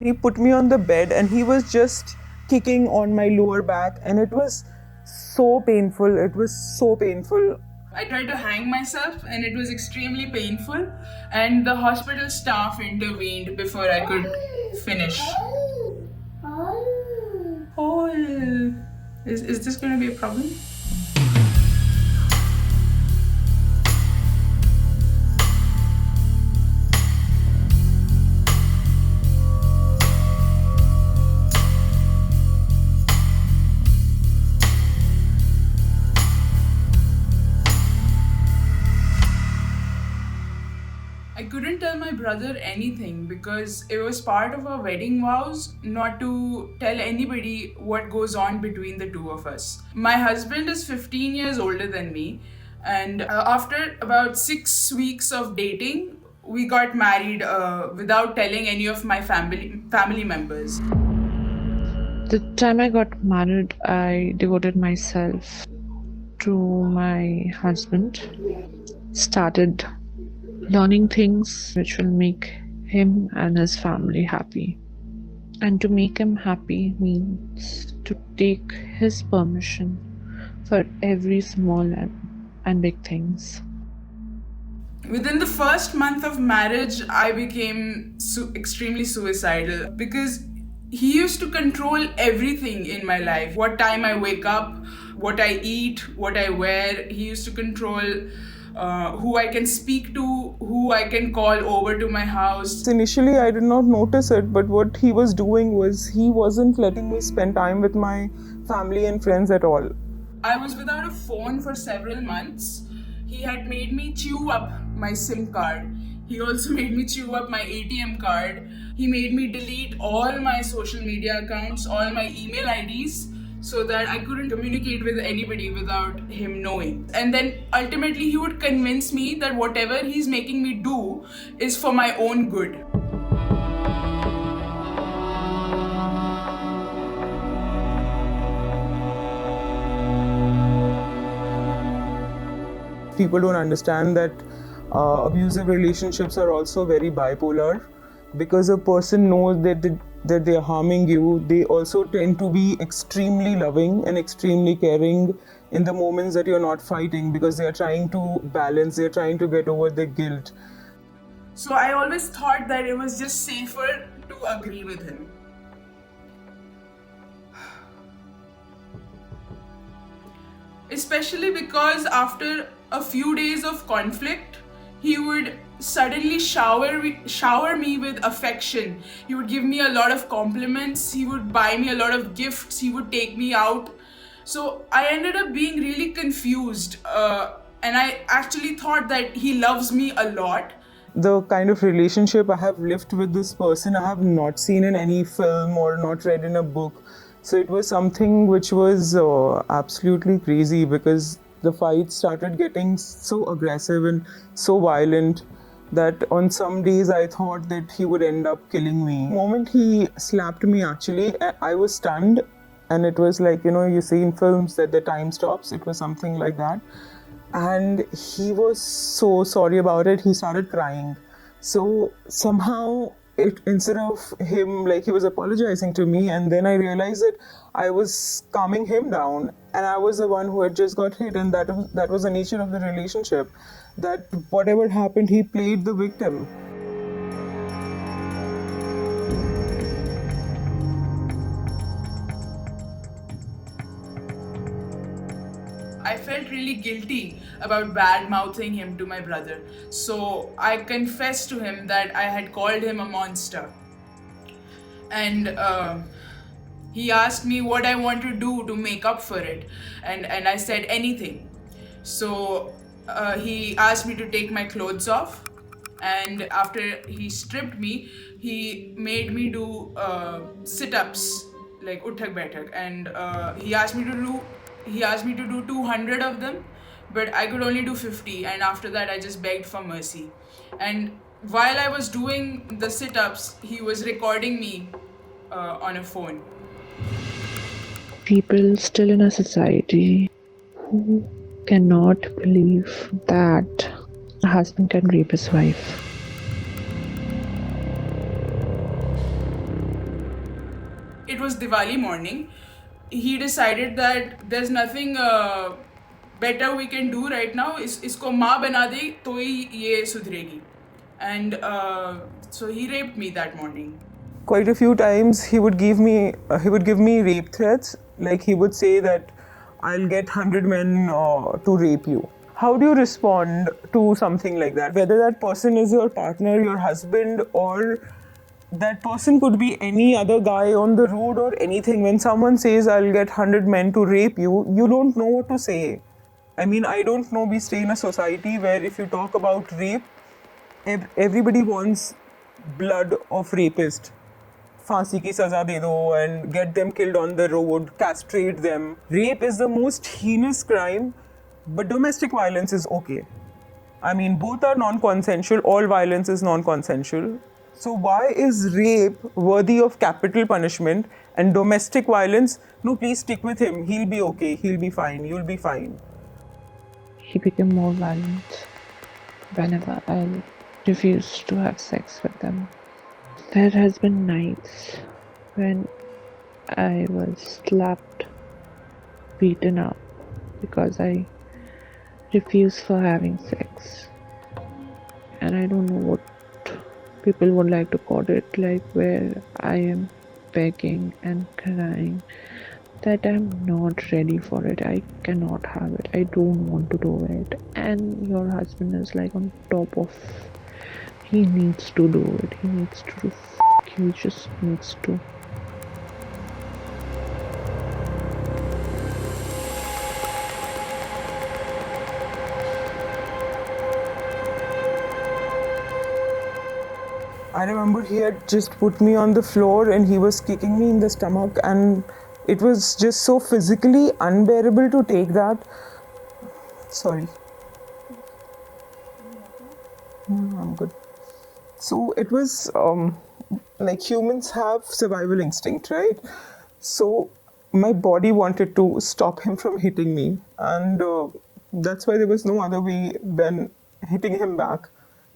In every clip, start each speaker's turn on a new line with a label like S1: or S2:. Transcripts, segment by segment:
S1: He put me on the bed and he was just kicking on my lower back, and it was so painful. It was so painful.
S2: I tried to hang myself and it was extremely painful, and the hospital staff intervened before I could finish. Oh, is this going to be a problem? I couldn't tell my brother anything because it was part of our wedding vows not to tell anybody what goes on between the two of us. My husband is 15 years older than me, and after about 6 weeks of dating, we got married without telling any of my family members.
S3: The time I got married, I devoted myself to my husband, started learning things which will make him and his family happy. And to make him happy means to take his permission for every small and big things.
S2: Within the first month of marriage, I became extremely suicidal because he used to control everything in my life. What time I wake up, what I eat, what I wear. He used to control who I can speak to, who I can call over to my house.
S1: Initially, I did not notice it, but what he was doing was he wasn't letting me spend time with my family and friends at all.
S2: I was without a phone for several months. He had made me chew up my SIM card. He also made me chew up my ATM card. He made me delete all my social media accounts, all my email IDs, so that I couldn't communicate with anybody without him knowing. And then ultimately he would convince me that whatever he's making me do is for my own good.
S1: People don't understand that abusive relationships are also very bipolar, because a person knows that they are harming you. They also tend to be extremely loving and extremely caring in the moments that you're not fighting, because they are trying to balance, they're trying to get over their guilt.
S2: So I always thought that it was just safer to agree with him. Especially because after a few days of conflict, he would suddenly shower me with affection. He would give me a lot of compliments. He would buy me a lot of gifts. He would take me out. So I ended up being really confused. And I actually thought that he loves me a lot.
S1: The kind of relationship I have lived with this person, I have not seen in any film or not read in a book. So it was something which was absolutely crazy, because the fights started getting so aggressive and so violent that on some days I thought that he would end up killing me. The moment he slapped me, actually, I was stunned, and it was like, you see in films that the time stops. It was something like that. And he was so sorry about it. He started crying. So somehow, instead of him, like, he was apologizing to me, and then I realized that I was calming him down, and I was the one who had just got hit, and that was the nature of the relationship, that whatever happened, he played the victim.
S2: I felt really guilty about bad-mouthing him to my brother. So I confessed to him that I had called him a monster. And he asked me what I want to do to make up for it. And I said anything. So he asked me to take my clothes off. And after he stripped me, he made me do sit-ups, like uthak baithak. And he asked me to do 200 of them, but I could only do 50, and after that I just begged for mercy. And while I was doing the sit-ups, he was recording me on a phone.
S3: People still in a society who cannot believe that a husband can rape his wife.
S2: it was Diwali morning. He decided that there's nothing better we can do right now. इसको माँ बना दे तो ही ये सुधरेगी. And so he raped me that morning.
S1: Quite a few times he would give me rape threats. Like he would say that I'll get 100 men to rape you. How do you respond to something like that? Whether that person is your partner, your husband, or that person could be any other guy on the road or anything. When someone says I'll get 100 men to rape you, you don't know what to say. I mean, I don't know, we stay in a society where if you talk about rape, everybody wants blood of rapist. फांसी की सजा दे दो and get them killed on the road, castrate them. Rape is the most heinous crime, but domestic violence is okay. I mean, both are non-consensual. All violence is non-consensual. So why is rape worthy of capital punishment and domestic violence? No, please stick with him. He'll be okay. He'll be fine. You'll be fine.
S3: He became more violent whenever I refused to have sex with them. There has been nights when I was slapped, beaten up because I refused for having sex. And I don't know what people would like to call it, like where I am begging and crying that I'm not ready for it. I cannot have it. I don't want to do it. And your husband is like on top of, he needs to do it. He needs to do he just needs to.
S1: I remember he had just put me on the floor and he was kicking me in the stomach, and it was just so physically unbearable to take that. Sorry. No, I'm good. So it was like humans have survival instinct, right? So my body wanted to stop him from hitting me, and that's why there was no other way than hitting him back,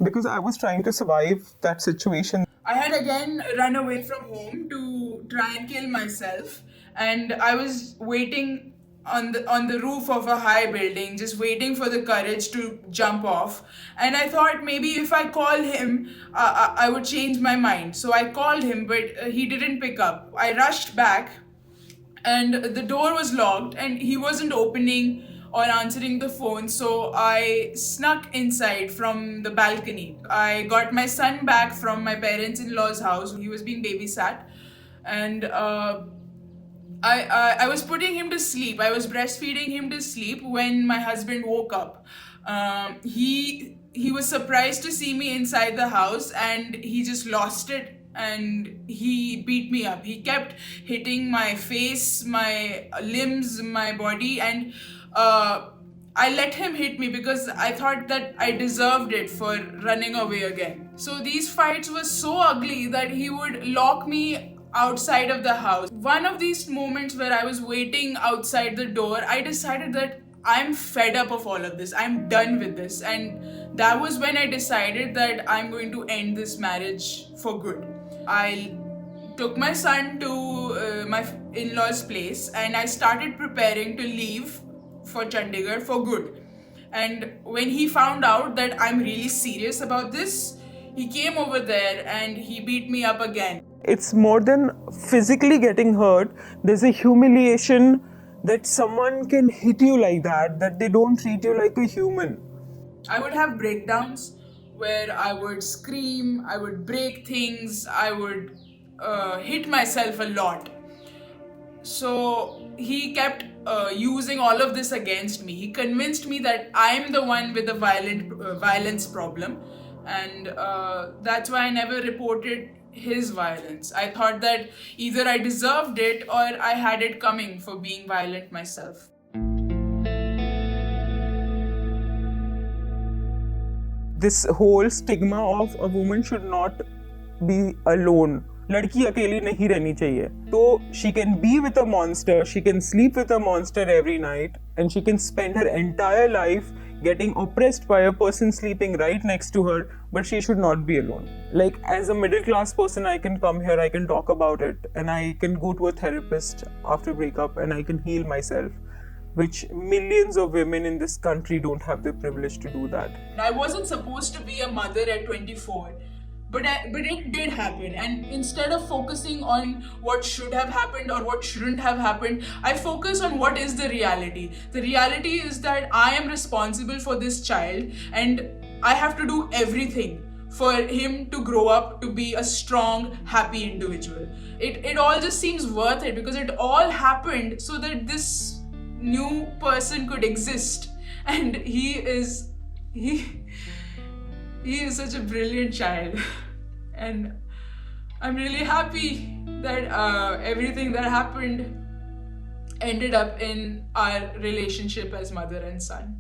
S1: because I was trying to survive that situation.
S2: I had again run away from home to try and kill myself, and I was waiting on the roof of a high building, just waiting for the courage to jump off. And I thought maybe if I call him, I would change my mind. So I called him, but he didn't pick up. I rushed back, and the door was locked, and he wasn't opening or answering the phone. So I snuck inside from the balcony. I got my son back from my parents-in-law's house. He was being babysat, and I was putting him to sleep. I was breastfeeding him to sleep when my husband woke up. He was surprised to see me inside the house, and he just lost it, and he beat me up. He kept hitting my face, my limbs, my body, and I let him hit me because I thought that I deserved it for running away again. So these fights were so ugly that he would lock me outside of the house. One of these moments where I was waiting outside the door, I decided that I'm fed up of all of this. I'm done with this. And that was when I decided that I'm going to end this marriage for good. I took my son to my in-laws' place, and I started preparing to leave for Chandigarh for good. And when he found out that I'm really serious about this, he came over there and he beat me up again.
S1: It's more than physically getting hurt. There's a humiliation that someone can hit you like that they don't treat you like a human.
S2: I would have breakdowns where I would scream, I would break things, I would hit myself a lot. So he kept using all of this against me. He convinced me that I'm the one with the violence problem, and that's why I never reported his violence. I thought that either I deserved it or I had it coming for being violent myself.
S1: This whole stigma of a woman should not be alone. लड़की अकेली नहीं रहनी चाहिए. So she can be with a monster, she can sleep with a monster every night, and she can spend her entire life getting oppressed by a person sleeping right next to her, but she should not be alone. Like, as a middle class person, I can come here, I can talk about it, and I can go to a therapist after breakup and I can heal myself, which millions of women in this country don't have the privilege to do that.
S2: I wasn't supposed to be a mother at 24, but it did happen. And instead of focusing on what should have happened or what shouldn't have happened, I focus on what is the reality. The reality is that I am responsible for this child, and I have to do everything for him to grow up to be a strong, happy individual. It all just seems worth it because it all happened so that this new person could exist, and he is such a brilliant child. And I'm really happy that everything that happened ended up in our relationship as mother and son.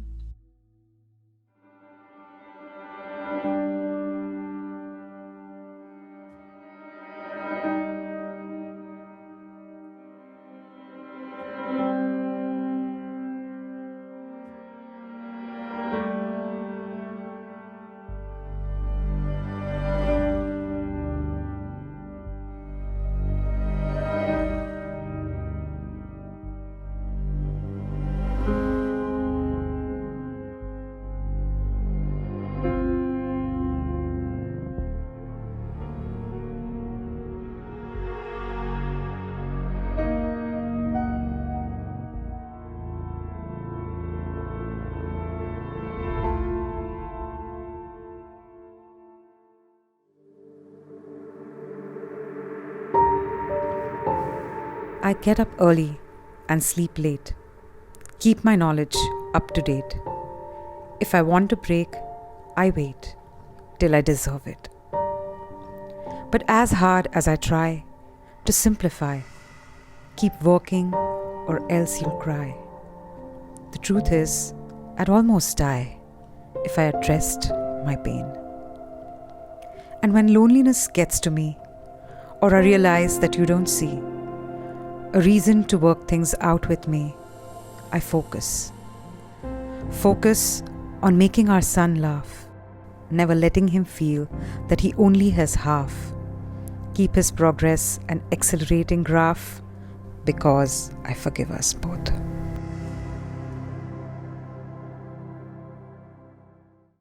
S4: I get up early and sleep late. Keep my knowledge up to date. If I want to break, I wait till I deserve it. But as hard as I try to simplify, keep working or else you'll cry. The truth is, I'd almost die if I addressed my pain. And when loneliness gets to me, or I realize that you don't see a reason to work things out with me, I focus. Focus on making our son laugh, never letting him feel that he only has half. Keep his progress an accelerating graph, because I forgive us both.